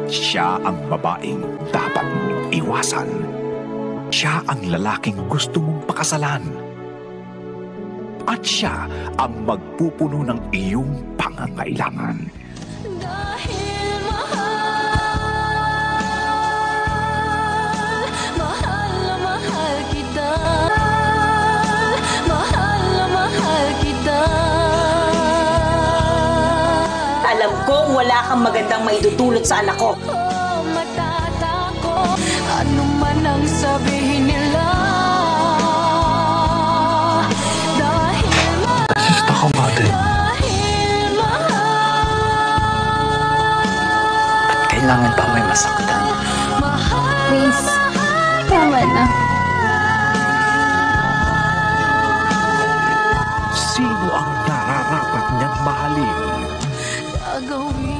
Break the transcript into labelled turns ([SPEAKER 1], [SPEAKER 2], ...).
[SPEAKER 1] Siya ang babaeng dapat mong iwasan. Siya ang lalaking gusto mong pakasalan. At siya ang magpupuno ng iyong pangangailangan.
[SPEAKER 2] Dahil mahal na mahal kita. Mahal na mahal kita.
[SPEAKER 3] Alam kong wala kang magandang maidudulot sa anak ko.
[SPEAKER 2] Oh, matatakot ano man ang sabihin nila. Dahil
[SPEAKER 4] Nasista ka, mother.
[SPEAKER 2] dahil
[SPEAKER 4] At kailangan pa may masaktan.
[SPEAKER 5] Please, tama na.
[SPEAKER 1] Sino ang nararapat niyang mahalin?
[SPEAKER 2] gagawin